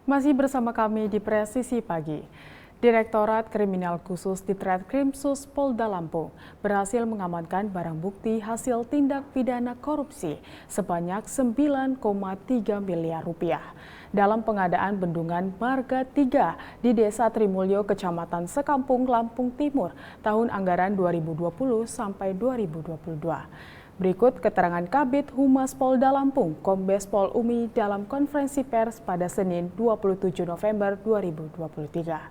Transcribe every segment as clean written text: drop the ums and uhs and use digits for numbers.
Masih bersama kami di Presisi Pagi. Direktorat Kriminal Khusus Ditreskrimsus Polda Lampung berhasil mengamankan barang bukti hasil tindak pidana korupsi sebanyak 9,3 miliar rupiah dalam pengadaan bendungan Marga 3 di Desa Trimulyo, Kecamatan Sekampung, Lampung Timur tahun anggaran 2020 sampai 2022. Berikut keterangan Kabid Humas Polda Lampung, Kombes Pol Umi dalam konferensi pers pada Senin 27 November 2023.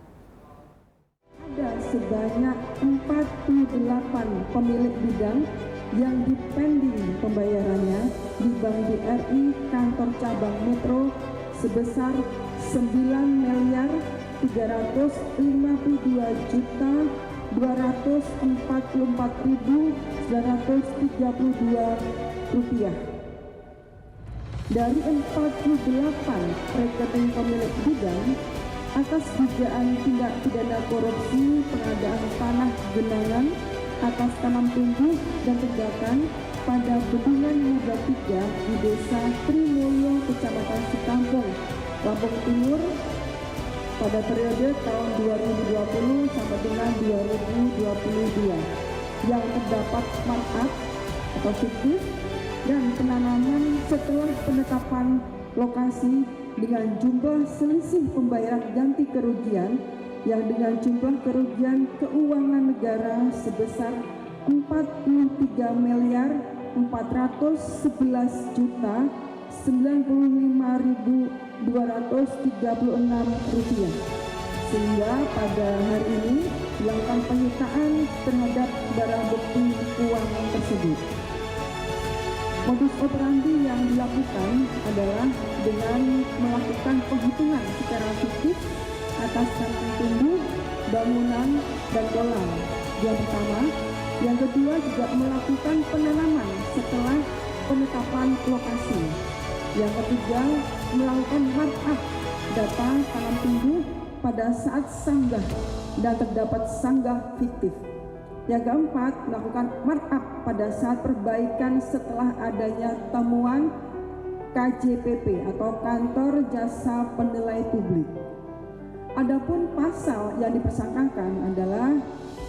Ada sebanyak 48 pemilik bidang yang dipending pembayarannya di Bank BRI Kantor Cabang Metro sebesar 9.254.932 rupiah. Dari 48 rekening pemilik bidang atas dugaan tindak pidana korupsi pengadaan tanah genangan atas tanam tumbuh dan tegakan pada bendungan Marga 3 di Desa Trimulyo, Kecamatan Sekampung, Lampung Timur pada periode tahun 2020 sampai dengan 2022 yang terdapat markup atau fiktif dan penanaman setelah penetapan lokasi dengan jumlah selisih pembayaran ganti kerugian yang dengan jumlah kerugian keuangan negara sebesar 43.411.095.236 rupiah. Sehingga pada hari ini dilakukan penyitaan terhadap barang bukti keuangan tersebut. Modus operandi yang dilakukan adalah dengan melakukan penghitungan secara fiktif atas tanah tumbuh, bangunan, dan kolam. Yang pertama. Yang kedua juga melakukan penanaman setelah penetapan lokasi. Yang ketiga melakukan markup data tanam tumbuh pada saat sanggah dan terdapat sanggah fiktif. Yang keempat, melakukan markup pada saat perbaikan setelah adanya temuan KJPP atau Kantor Jasa Penilai Publik. Adapun pasal yang dipersangkakan adalah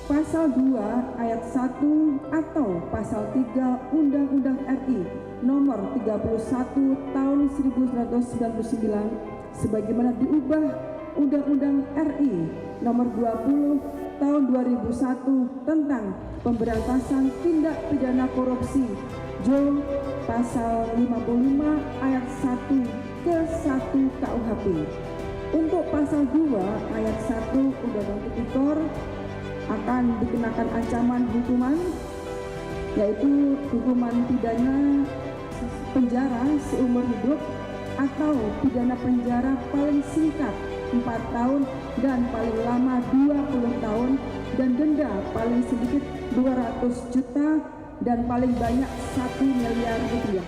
Pasal 2 ayat 1 atau Pasal 3 Undang-Undang RI Nomor 31 Tahun 1999 sebagaimana diubah Undang-Undang RI Nomor 20 Tahun 2001 tentang pemberantasan tindak pidana korupsi JOL Pasal 55 ayat 1 ke 1 KUHP. Untuk Pasal 2 ayat 1 Undang-Undang Tipikor akan dikenakan ancaman hukuman yaitu hukuman pidana penjara seumur hidup atau pidana penjara paling singkat 4 tahun dan paling lama 20 tahun dan denda paling sedikit 200 juta dan paling banyak 1 miliar rupiah.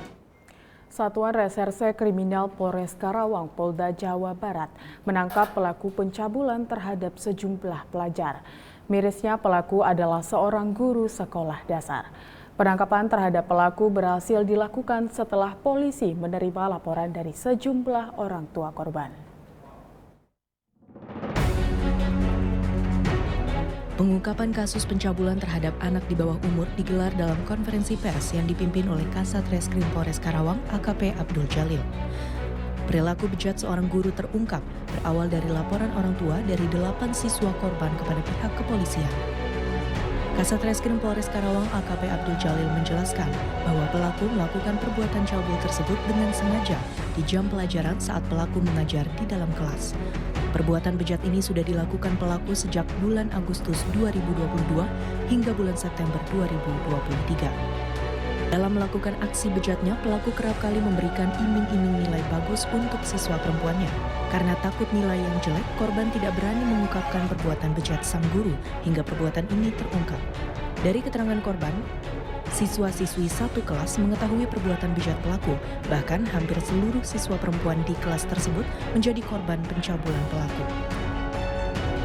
Satuan Reserse Kriminal Polres Karawang, Polda Jawa Barat menangkap pelaku pencabulan terhadap sejumlah pelajar. Mirisnya pelaku adalah seorang guru sekolah dasar. Penangkapan terhadap pelaku berhasil dilakukan setelah polisi menerima laporan dari sejumlah orang tua korban. Pengungkapan kasus pencabulan terhadap anak di bawah umur digelar dalam konferensi pers yang dipimpin oleh Kasat Reskrim Polres Karawang AKP Abdul Jalil. Perilaku bejat seorang guru terungkap berawal dari laporan orang tua dari 8 siswa korban kepada pihak kepolisian. Kasat Reskrim Polres Karawang AKP Abdul Jalil menjelaskan bahwa pelaku melakukan perbuatan cabul tersebut dengan sengaja di jam pelajaran saat pelaku mengajar di dalam kelas. Perbuatan bejat ini sudah dilakukan pelaku sejak bulan Agustus 2022 hingga bulan September 2023. Dalam melakukan aksi bejatnya, pelaku kerap kali memberikan iming-iming nilai bagus untuk siswa perempuannya. Karena takut nilai yang jelek, korban tidak berani mengungkapkan perbuatan bejat sang guru hingga perbuatan ini terungkap. Dari keterangan korban, siswa-siswi satu kelas mengetahui perbuatan bejat pelaku, bahkan hampir seluruh siswa perempuan di kelas tersebut menjadi korban pencabulan pelaku.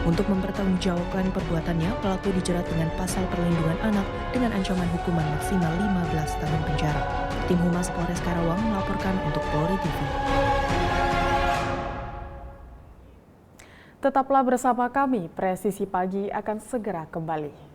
Untuk mempertanggungjawabkan perbuatannya, pelaku dijerat dengan pasal perlindungan anak dengan ancaman hukuman maksimal 15 tahun penjara. Tim Humas Polres Karawang melaporkan untuk Polri TV. Tetaplah bersama kami, Presisi Pagi akan segera kembali.